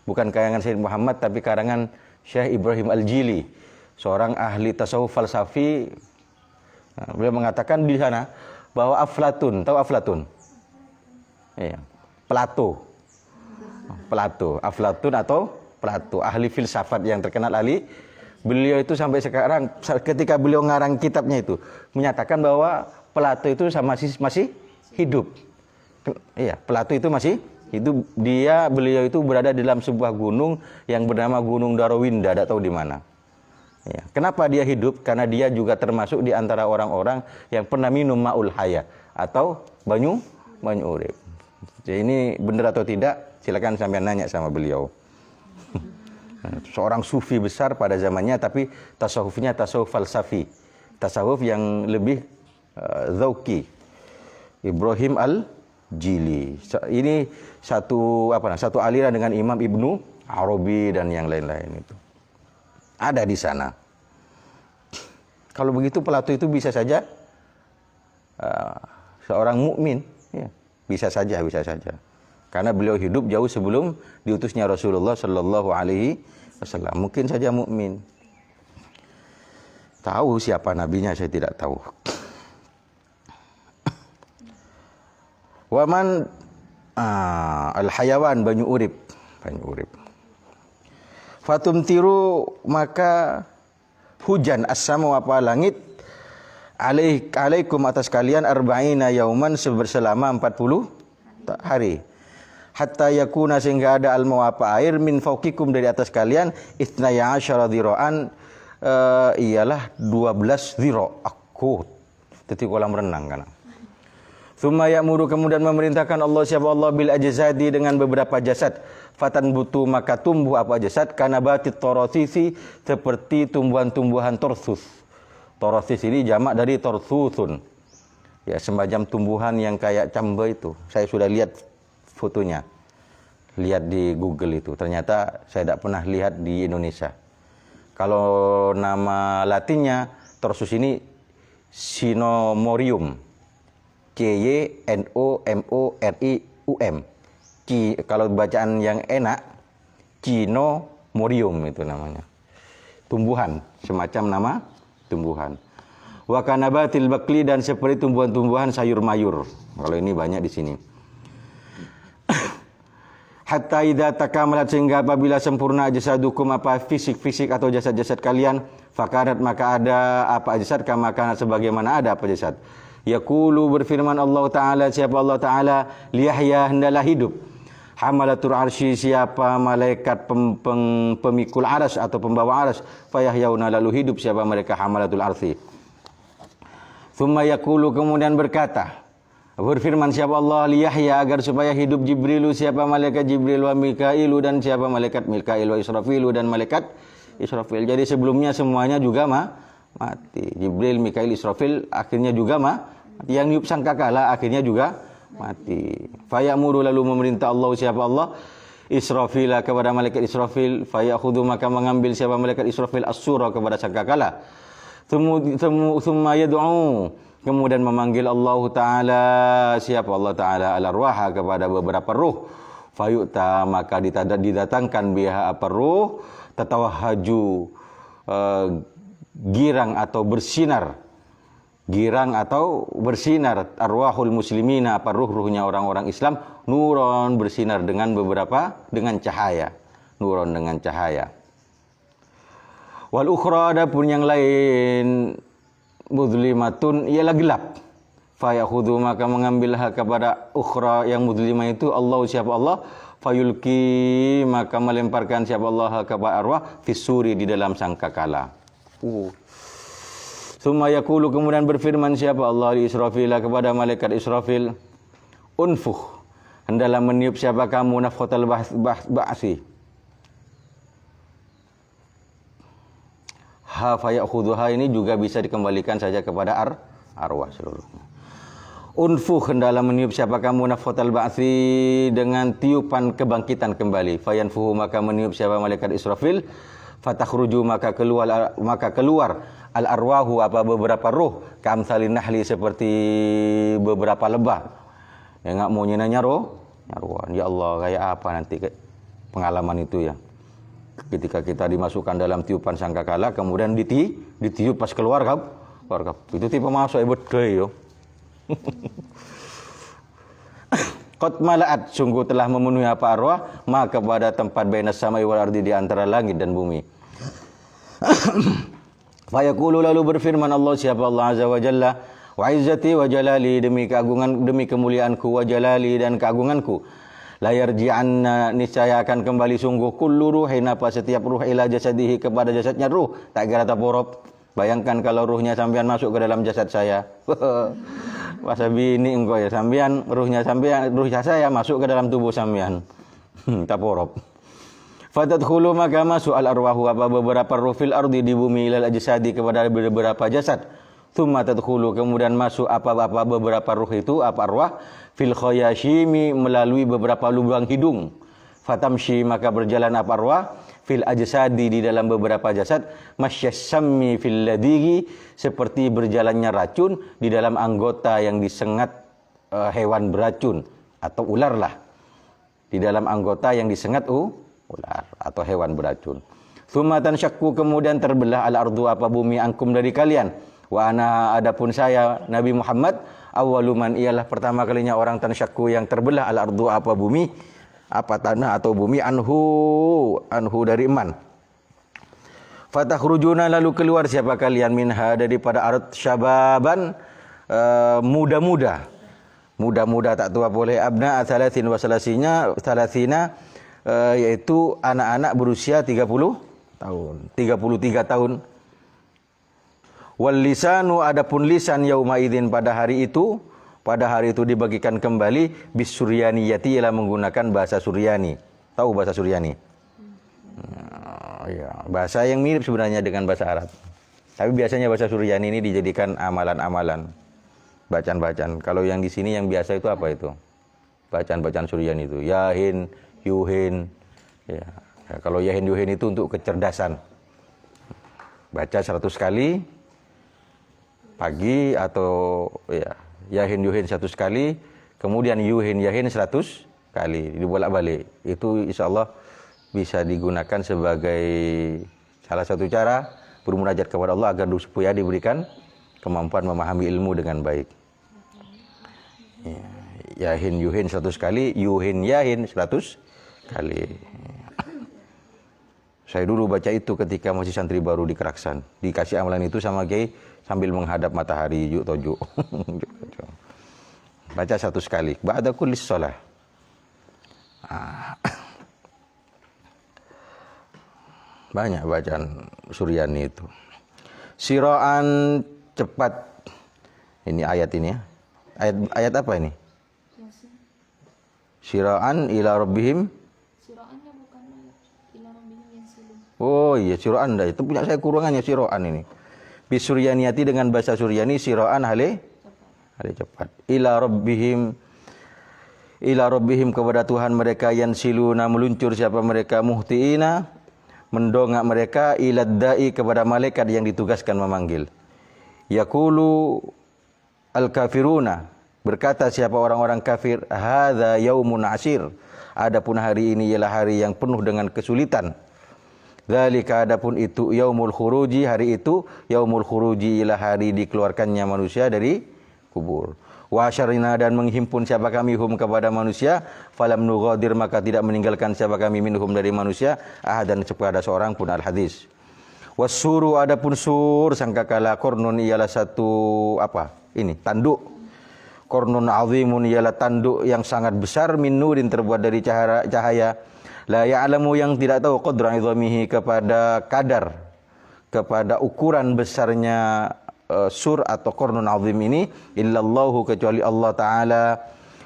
bukan karangan Sayyid Muhammad, tapi karangan Syekh Ibrahim Al-Jili, seorang ahli tasawuf falsafi. Nah, beliau mengatakan di sana bahwa Aflatun, tahu Aflatun? Iya, Plato, Aflatun atau Plato, ahli filsafat yang terkenal ahli. Beliau itu sampai sekarang, ketika beliau ngarang kitabnya itu, menyatakan bahwa Plato itu masih hidup. Iya, Plato itu masih itu beliau itu berada di dalam sebuah gunung yang bernama Gunung Darawinda, tidak tahu di mana. Ya. Kenapa dia hidup? Karena dia juga termasuk di antara orang-orang yang pernah minum ma'ul haya atau banyu urip. Jadi ini benar atau tidak? Silakan sampai nanya sama beliau. Seorang sufi besar pada zamannya, tapi tasawufnya tasawuf falsafi, tasawuf yang lebih zauki. Ibrahim Al-Jili. Ini satu aliran dengan Imam Ibnu Arabi dan yang lain-lain itu. Ada di sana. Kalau begitu Plato itu bisa saja seorang mukmin, ya. Bisa saja. Karena beliau hidup jauh sebelum diutusnya Rasulullah Shallallahu Alaihi Wasallam. Mungkin saja mukmin. Tahu siapa nabinya saya tidak tahu. Waman al-hayawan banyu urip. Fatum tiru maka hujan as-sama apa langit alaikum atas kalian arba'ina yauman selama 40 hari. Hatta yakuna sehingga ada al-mawapa air min fauqikum dari atas kalian itnaya asyara dhira'an ialah 12 dhira'. Aku titik kolam renang kan. Tsumma ya'muru kemudian memerintahkan Allah siapa Allah bil ajzadi dengan beberapa jasad. Fatan butu maka tumbuh apa jasad kana batit torosisi seperti tumbuhan-tumbuhan torsus. Torosis ini jamak dari torsusun. Ya semacam tumbuhan yang kayak cambe itu. Saya sudah lihat fotonya. Lihat di Google itu. Ternyata saya tidak pernah lihat di Indonesia. Kalau nama latinnya torsus ini Sinomorium. Cynomorium. Kalau bacaan yang enak, Cinomorium itu namanya. Tumbuhan, semacam nama tumbuhan. Wa kanabatil bakli, dan seperti tumbuhan-tumbuhan sayur mayur. Kalau ini banyak di sini. Hatta idza takamalat, sehingga apabila sempurna jasadukum, apa fisik-fisik atau jasad-jasad kalian, fakanat, maka ada apa jasad, kama kana, sebagaimana ada apa jasad. Yaqulu, berfirman Allah Ta'ala, siapa Allah Ta'ala, liyahya, hendalah hidup. Hamalatul arsy, siapa malaikat pemikul aras atau pembawa aras, fayahyauna, lalu hidup siapa mereka hamalatul arsy. Thumma yaqulu, kemudian berkata, berfirman siapa Allah, liyahya, agar supaya hidup Jibrilu, siapa malaikat Jibril, wa Mikailu, dan siapa malaikat Mikail, wa Israfilu, dan malaikat Israfil. Jadi sebelumnya semuanya juga mati. Jibril, Mikail, Israfil akhirnya juga mati. Yang niup sangkakala akhirnya juga mati. Fayamuru, lalu memerintah Allah, siapa Allah, Israfila, kepada malaikat Israfil, fayakhudhu, maka mengambil siapa malaikat Israfil, as-sura, kepada sangkakala. Thumma yad'u, kemudian memanggil Allah Ta'ala, siapa Allah Ta'ala, al-arwaha, kepada beberapa ruh. Fayu'ta, maka didatangkan biha apa ruh, tatawahaju, girang atau bersinar. Girang atau bersinar, arwahul muslimina, apa ruh-ruhnya orang-orang Islam, nuron, bersinar dengan cahaya. Nuron, dengan cahaya. Wal ukhra, adapun yang lain, mudlimatun, ialah gelap. Fayakhudhu, maka mengambilha kepada ukhra yang mudlimah itu, Allah, siapa Allah, fayulki, maka melemparkan siapa Allah kepada arwah, fisuri, di dalam sangkakala. Summa yaqulu, kemudian berfirman siapa Allah li Israfil, kepada malaikat Israfil, unfuh, hendalah meniup siapa kamu nafkhatal ba'si. Ha fayakhudhuha, ini juga bisa dikembalikan saja kepada arwah seluruhnya. Unfuh, hendalah meniup siapa kamu nafkhatal ba'si, dengan tiupan kebangkitan kembali. Fayanfuhu, maka meniup siapa malaikat Israfil, fatakhruju, maka keluar al arwahu, apa beberapa ruh, kamsalin nahli, seperti beberapa lebah. Ya enggak mau nyenanya arwah. Ya Allah, kayak apa nanti pengalaman itu ya. Ketika kita dimasukkan dalam tiupan sangkakala, kemudian ditiup pas keluar itu tipe masuk ibut yo. Qad malaat, sungguh telah memenuhi apa arwah, maka pada tempat bainas samai wal ardi, di antara langit dan bumi. Fayaqulu, lalu berfirman Allah, siapa Allah Azza wa Jalla, wa izzati wa jalali, demi keagungan, demi kemuliaanku, wa jalali, dan keagunganku, la yarji'anna, niscaya akan kembali sungguh, kullu ruhin, apa setiap ruh, ila jasadihi, kepada jasadnya ruh, tak kira taporob. Bayangkan kalau ruhnya sampean masuk ke dalam jasad saya. Wasabi ini engkau ya, sampean ruhnya saya masuk ke dalam tubuh sampean. Taporob. Fatadkhulu, maka masuk al arwahu, apa beberapa ruh, fil ardi, di bumi, ilal ajsadi, kepada beberapa jasad. Tsumma tadkhulu, kemudian masuk apa beberapa ruh itu, apa arwah, fil khayashimi, melalui beberapa lubang hidung. Fatamshi, maka berjalan apa arwah, fil ajsadi, di dalam beberapa jasad, masyasammi fil ladigi, seperti berjalannya racun di dalam anggota yang disengat hewan beracun, atau ular lah. Di dalam anggota yang disengat ular atau hewan beracun. Tsumma tansyakku, kemudian terbelah al ardu, apa bumi, angkum, dari kalian. Wa ana, adapun saya Nabi Muhammad, awwaluman, ialah pertama kalinya orang tansyakku, yang terbelah al ardu, apa bumi, apa tanah atau bumi, anhu dari man. Fatahurujuna, lalu keluar siapa kalian, minha, daripada ard, syababan, muda-muda, tak tua boleh, abna salasin wa salasina, yaitu anak-anak berusia 30 tahun, 33 tahun. Wal lisanu, adapun lisan, yauma idzin, pada hari itu dibagikan kembali, bis suryaniyati, ialah menggunakan bahasa Suryani. Tahu bahasa Suryani? Ya, bahasa yang mirip sebenarnya dengan bahasa Arab. Tapi biasanya bahasa Suryani ini dijadikan amalan-amalan, bacaan-bacaan. Kalau yang di sini yang biasa itu apa itu? Bacaan-bacaan Suryani itu. Yahin, yuhin. Ya. Kalau yahin, yuhin itu untuk kecerdasan. Baca 100 kali pagi, atau ya, yahin, yuhin 100 kali, kemudian yuhin, yahin 100 kali dibolak-balik. Itu insyaallah bisa digunakan sebagai salah satu cara bermunajat kepada Allah agar supaya diberikan kemampuan memahami ilmu dengan baik. Yahin yuhin 100 kali, yuhin yahin 100 kali. Saya dulu baca itu ketika masih santri baru di Keraksan. Dikasih amalan itu sama Kiai sambil menghadap matahari juk tojuk. Baca 100 kali. Ba'da kulli shalah. Banyak bacaan Suryani itu. Siraan cepat. Ini ayat ini ya. Ayat apa ini? Siraan ila rabbihim. Siraannya bukan ayat. Ila rabbihim yansilun. Oh iya, siraan dah. Itu punya saya kurangannya siraan ini. Bisuryaniyati dengan bahasa Suryani siraan hale cepat. Ila rabbihim kepada Tuhan mereka yansiluna meluncur siapa mereka muhtiina mendongak mereka ilad da'i kepada malaikat yang ditugaskan memanggil. Yaqulu al-kafiruna berkata siapa orang-orang kafir, hadza yaumun asir. Adapun hari ini ialah hari yang penuh dengan kesulitan. Dzalika adapun itu yaumul khuruji, hari itu yaumul khuruji ialah hari dikeluarkannya manusia dari kubur. Wa syarina dan menghimpun siapa kami hum kepada manusia, falam nughadir maka tidak meninggalkan siapa kami minhum dari manusia, dan kepada seorang pun al-hadis. Wasuru adapun sur sangkakala kornun ialah satu apa? Ini tanduk. Kornun azimun ialah tanduk yang sangat besar min nurin terbuat dari cahaya. La ya'lamu yang tidak tahu qadra izamihi kepada kadar kepada ukuran besarnya sur atau kornun azim ini illallahu kecuali Allah Ta'ala.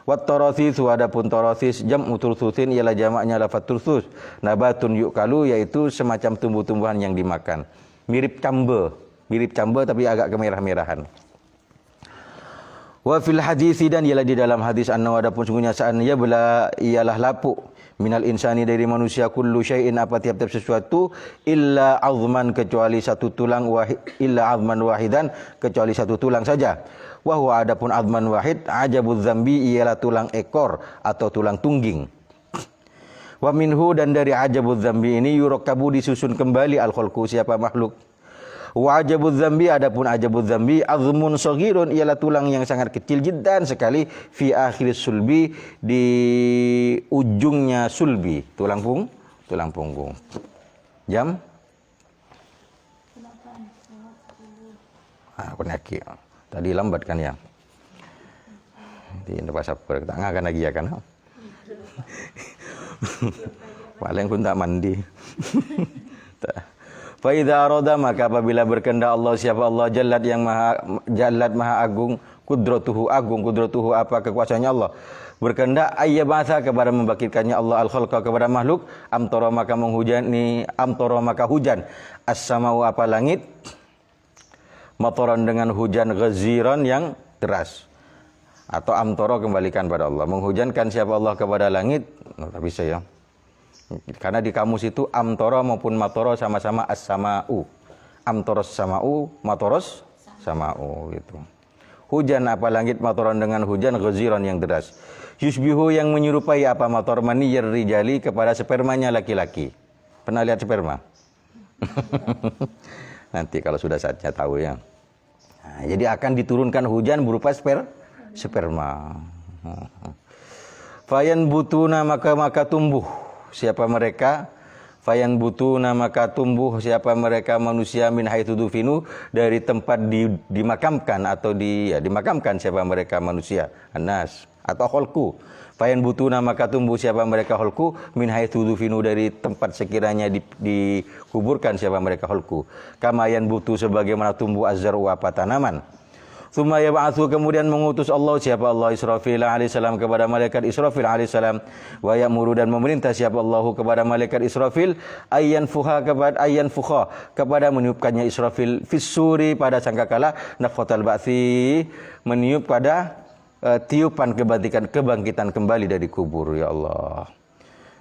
Wat tarathisu adapun tarathis jam'u turthusin ialah jamaknya lafaz turthus. Nabatun yukalu yaitu semacam tumbuh-tumbuhan yang dimakan. Mirip camba tapi agak kemerah-merahan. Wa fil hadisi dan ialah di dalam hadis anna adapun sungguhnya sa'annya bela ialah lapuk minal insani dari manusia kullu syai'in apa tiap-tiap sesuatu illa azman kecuali satu tulang illa azman wahidan kecuali satu tulang saja. Wa huwa adapun azman wahid ajabuz zambi ialah tulang ekor atau tulang tungging. Wa minhu dan dari ajabuz zambi ini yurakabu disusun kembali al-khalqu siapa makhluk. Wa ajabuz zambi adapun ajabuz zambi azmun saghirun ialah tulang yang sangat kecil jiddan sekali fi akhir sulbi di ujungnya sulbi tulang punggung. Jam? Penyakit. Tadi lambat kan ya? Di pas apa tak ngakan lagi ya kan? Paling pun tak mandi. Fa idza arada maka apabila berkehendak Allah siapa Allah jallat yang maha agung kudratuhu apa kekuasaannya Allah berkehendak ayyabasa kepada membangkitkannya Allah al-khalqa kepada makhluk amtara maka hujan as-samau apa langit mataran dengan hujan ghaziran yang deras atau amtara kembalikan pada Allah menghujankan siapa Allah kepada langit tak bisa ya. Karena di kamus itu amtoro maupun matoro sama-sama as-sama'u. Amtoros sama'u, matoros sama'u gitu. Hujan apa langit matoran dengan hujan ghaziran yang deras. Yusbihu yang menyerupai apa mator maniyir rijali kepada spermanya laki-laki. Pernah lihat sperma? Nanti kalau sudah saatnya tahu ya. Nah, jadi akan diturunkan hujan berupa sperma. Fayan butuna maka tumbuh. Siapa mereka? Fayan butuna maka tumbuh siapa mereka manusia min haitsu dufinu dari tempat dimakamkan atau dimakamkan siapa mereka manusia annas atau khalqu. Fayan butuna maka tumbuh siapa mereka khalqu min haitsu dufinu dari tempat sekiranya dikuburkan siapa mereka khalqu. Kama yan butu sebagaimana tumbuh azzaru apa tanaman. Tsumma yab'atsu kemudian mengutus Allah siapa Allah Israfil alaihissalam kepada malaikat Israfil alaihissalam wa ya'muru dan memerintah siapa Allah kepada malaikat Israfil ayyan fuha kepada meniupkannya Israfil fis-suri pada sangkakala nafkhatul ba'tsi meniup pada tiupan kebangkitan kembali dari kubur ya Allah.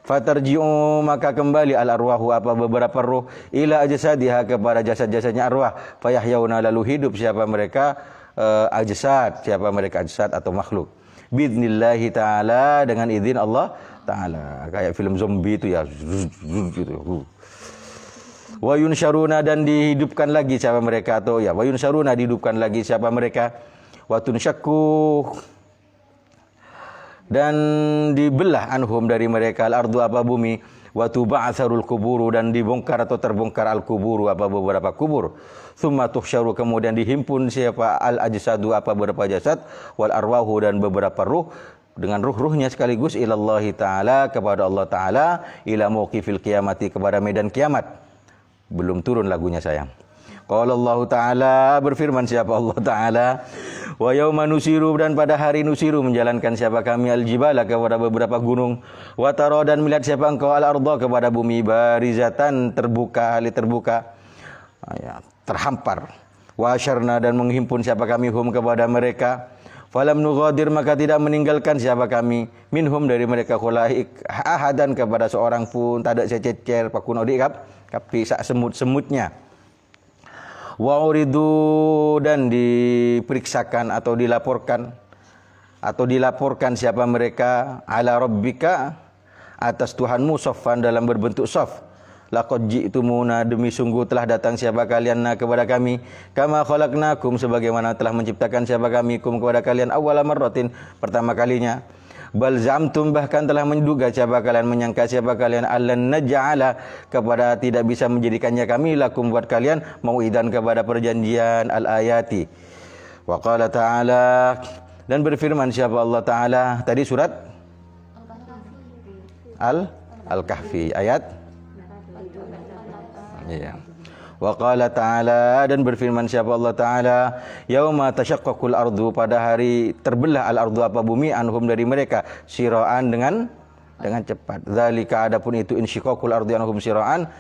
Fatarji'u maka kembali al-arwahu apa beberapa roh ila ajsadiha kepada jasad-jasadnya arwah fayahyauna lalu hidup siapa mereka ajsad, siapa mereka ajsad atau makhluk. Biidnillahi ta'ala, dengan izin Allah Ta'ala. Kayak film zombie itu ya. Gitu. Wa yunsharuna, dan dihidupkan lagi siapa mereka, atau ya wa yunsharuna, dihidupkan lagi siapa mereka. Wa tunsyakku, dan dibelah anhum dari mereka al-ardu apa bumi. Wa tuba'atsarul kuburu, dan dibongkar atau terbongkar al-kuburu apa beberapa kubur. Tsumma tuhsyaru, kemudian dihimpun siapa al-ajsadu apa beberapa jasad, wal arwahu, dan beberapa ruh, dengan ruh-ruhnya sekaligus, ilallahi ta'ala, kepada Allah Ta'ala, ila mauqifil qiyamati, kepada medan kiamat. Belum turun lagunya sayang. Qala Allah Ta'ala, berfirman siapa Allah Ta'ala, wa yauma nusiru, dan pada hari nusiru, menjalankan siapa kami al-jibala, kepada beberapa gunung, wa tara, dan melihat siapa engkau al-ardha, kepada bumi, barizatan, terbuka, hali terbuka, ya, terhampar. Wa asyarna, dan menghimpun siapa kami hum, kepada mereka. Falam nughadir, maka tidak meninggalkan siapa kami minhum, dari mereka, khulaik ahadan, kepada seorang pun, tak ada sececer pakun odik kapi sak semut-semutnya. Wa uridu, dan diperiksakan atau dilaporkan siapa mereka, ala rabbika, atas Tuhanmu, saffan, dalam berbentuk saf. Laqad ji'tumuna, demi sungguh telah datang siapa kalian kepada kami, kama khalaqnakum, sebagaimana telah menciptakan siapa kami kum, kepada kalian, awwala marratin, pertama kalinya. Bal zamtum, bahkan telah menduga siapa kalian, menyangka siapa kalian, allan naj'ala, kepada tidak bisa menjadikannya kami, lakum, buat kalian, mau'idan, kepada perjanjian, al-ayati. Wa qala ta'ala, dan berfirman siapa Allah Ta'ala, tadi surat Al-Kahfi ayat, ya. Wa qala ta'ala, dan berfirman siapa Allah Ta'ala, yauma tasyaqqaqul ardu, pada hari terbelah al-ardu apa bumi, anhum, dari mereka, siraan, dengan cepat. Zalika, adapun itu, insyiqaqul ardu anhum siraan,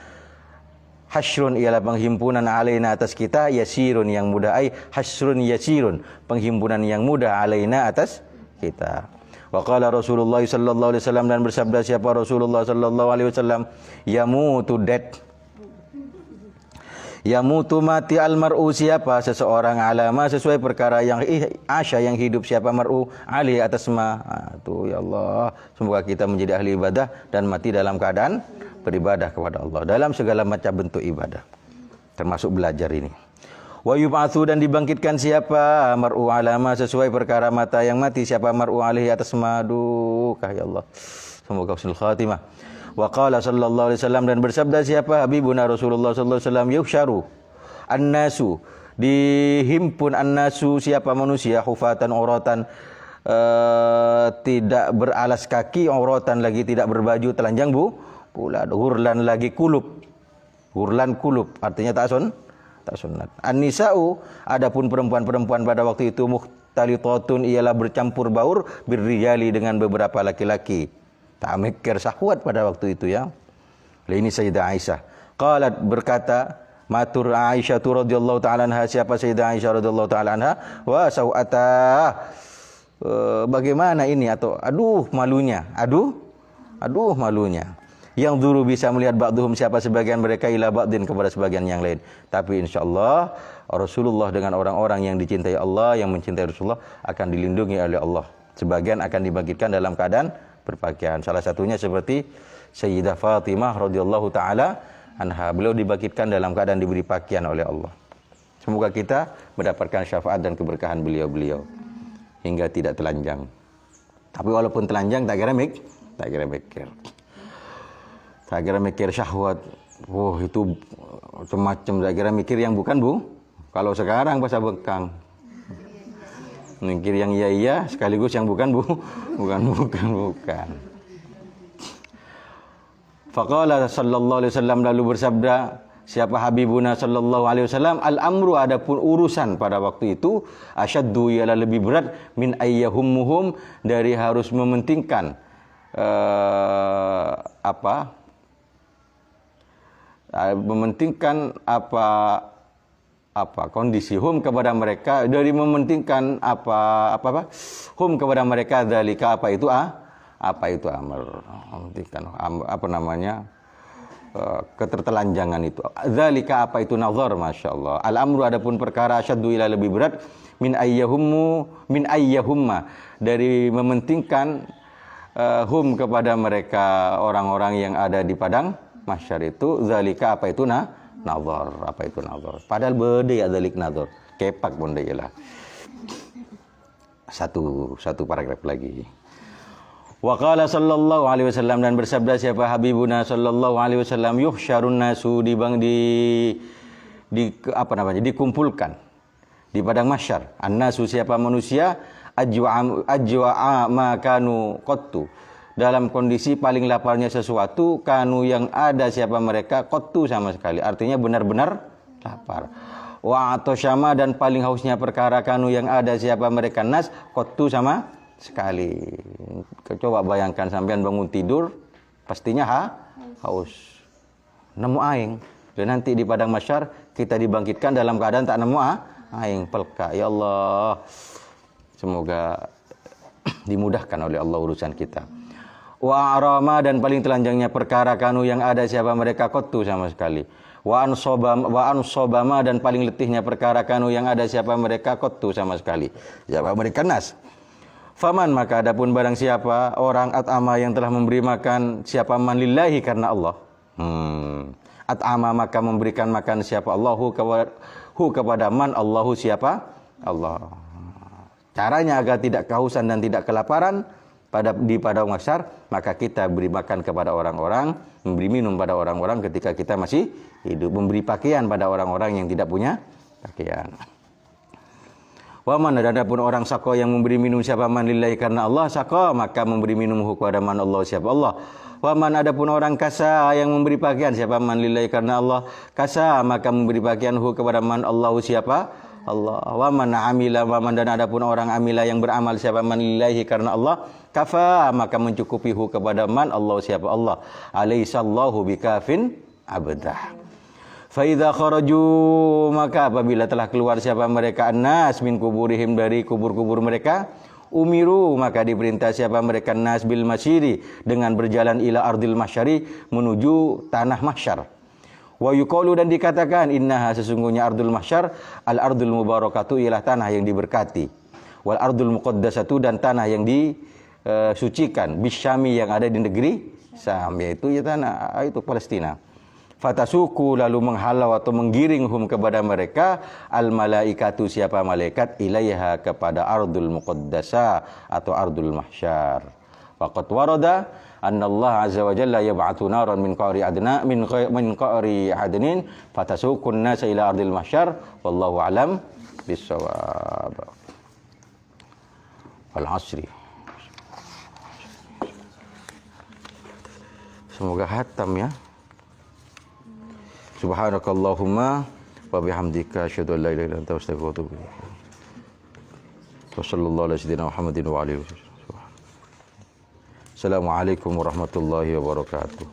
hasyrun, ialah penghimpunan, alaina, atas kita, yasirun, yang mudah, ai hasrun yasirun, penghimpunan yang mudah, alaina, atas kita. Wa qala Rasulullah sallallahu alaihi wasallam, dan bersabda siapa Rasulullah sallallahu alaihi wasallam, yamutu, mati, almar'u, siapa seseorang, alama, sesuai perkara yang asya, yang hidup siapa mar'u, ali, atas ma. Tuh ya Allah, semoga kita menjadi ahli ibadah dan mati dalam keadaan beribadah kepada Allah dalam segala macam bentuk ibadah, termasuk belajar ini. Wa yub'atsu, dan dibangkitkan siapa mar'u, alama, sesuai perkara mata yang mati siapa mar'u, alaihi, atas ma. Duh ya Allah, semoga husnul khatimah. Wa qala sallallahu alaihi wasallam, dan bersabda siapa habibuna Rasulullah sallallahu alaihi wasallam, yuhsyaru annasu, dihimpun annasu, siapa manusia, hufatan, uratan, tidak beralas kaki, uratan, lagi tidak berbaju, telanjang pula, hurlan, lagi kulub, hurlan kulub, artinya tak sunat. An-nisa'u, adapun perempuan-perempuan pada waktu itu, mukhtalitatun, ialah bercampur baur, birrijali, dengan beberapa laki-laki. Tak mikir syahwat pada waktu itu ya. Ini Sayyidah Aisyah. Qalat, berkata, matur Aisyah radhiyallahu taala anha, siapa Sayyidah Aisyah radhiyallahu taala anha, wa sau'ata, bagaimana ini, atau aduh malunya. Yang dulu bisa melihat ba'duhum, siapa sebagian mereka, ila ba'din, kepada sebagian yang lain. Tapi insyaallah Rasulullah dengan orang-orang yang dicintai Allah, yang mencintai Rasulullah, akan dilindungi oleh Allah. Sebagian akan dibangkitkan dalam keadaan berpakaian. Salah satunya seperti Sayyidah Fatimah radhiyallahu taala anha. Beliau dibangkitkan dalam keadaan diberi pakaian oleh Allah. Semoga kita mendapatkan syafaat dan keberkahan beliau-beliau hingga tidak telanjang. Tapi walaupun telanjang tak kira mikir syahwat. Itu macam-macam, tak kira mikir yang bukan kalau sekarang bahasa bekang. Mikir yang iya sekaligus yang bukan. Faqala sallallahu alaihi wasallam, lalu bersabda siapa habibuna sallallahu alaihi wasallam, al-amru, adapun urusan pada waktu itu, asyaddu, ialah lebih berat, min ayyahummuhum, dari harus mementingkan kondisi hum kepada mereka, dari mementingkan hum kepada mereka, dzalika, apa itu amr, mementingkan ketertelanjangan itu. Zalika apa itu nazar, masyaallah. Al-amru adapun perkara syaddu ila lebih berat min ayyahumma dari mementingkan hum kepada mereka orang-orang yang ada di padang mahsyar itu. Zalika apa itu nazar, apa itu nazar. Padahal bede ya zalik nazar. Kepak pun dia lah. Satu paragraf lagi. Wa qala sallallahu alaihi wasallam, dan bersabda siapa habibuna sallallahu alaihi wasallam, yuhsyarun nasu dikumpulkan di padang mahsyar. An-nasu siapa manusia, ajwa'a ma kanu qattu, dalam kondisi paling laparnya sesuatu, kanu yang ada siapa mereka, qattu sama sekali, artinya benar-benar lapar. Wa atosyama, dan paling hausnya perkara, kanu yang ada siapa mereka, nas, qattu sama sekali. Coba bayangkan sampean bangun tidur, pastinya haus. Nemu aing. Dan nanti di padang mahsyar kita dibangkitkan dalam keadaan tak nemu aing, pelka. Ya Allah, semoga dimudahkan oleh Allah urusan kita. Wa arama, dan paling telanjangnya perkara, kanu yang ada siapa mereka, qattu sama sekali. Wa ansobama, dan paling letihnya perkara, kanu yang ada siapa mereka, qattu sama sekali. Siapa mereka, nas. Faman, maka adapun barang siapa orang at'ama yang telah memberi makan siapa man lillahi karena Allah. At'ama, maka memberikan makan siapa Allahu kepada man, Allahu siapa Allah. Caranya agar tidak kehausan dan tidak kelaparan di padang mahsyar, maka kita beri makan kepada orang-orang, memberi minum pada orang-orang ketika kita masih hidup, memberi pakaian pada orang-orang yang tidak punya pakaian. Wa man, dan adapun orang saqa yang memberi minum siapa man lillahi karena Allah, saqa maka memberi minum kepada man Allah siapa Allah. Wa man, adapun orang kasa yang memberi pakaian siapa man lillahi karena Allah, kasa maka memberi pakaian kepada man Allah siapa Allah. Wa man amila, wa man, dan adapun orang amila yang beramal siapa man lillahi karena Allah, kafa maka mencukupi kepada man Allah siapa Allah. Alaihissallahu bikafin abdah. Faidha kharaju, maka apabila telah keluar siapa mereka, an-nas min kuburihim, dari kubur-kubur mereka, umiru maka diperintah siapa mereka, nas bil masyiri, dengan berjalan ila ardil mahsyari, menuju tanah mahsyar. Wa yuqalu, dan dikatakan, innaha, sesungguhnya ardul mahsyar, al ardul mubarakatu, ialah tanah yang diberkati, wal ardul muqaddasatu, dan tanah yang disucikan, bisyami, yang ada di negeri Syam, yaitu tanah itu Palestina. Fatasuku, lalu menghalau atau menggiring kepada mereka, al malaikatu siapa malaikat, ilaiha kepada ardul muqaddasa atau ardul mahsyar. Faqad warada anna Allah azza wa jalla yab'atsu naran min qa'ri adna min qa'ri adnin fatasukun nas ila ardil mahsyar, wallahu alam bissawab. Wal asri. Semoga hatam ya. Subhanakallahumma wa bihamdika asyhadu an la ilaha illa anta astaghfiruka wa atubu ilaik. Wa sallallahu ala sayyidina Muhammadin wa alihi wasallam. Assalamualaikum warahmatullahi wabarakatuh.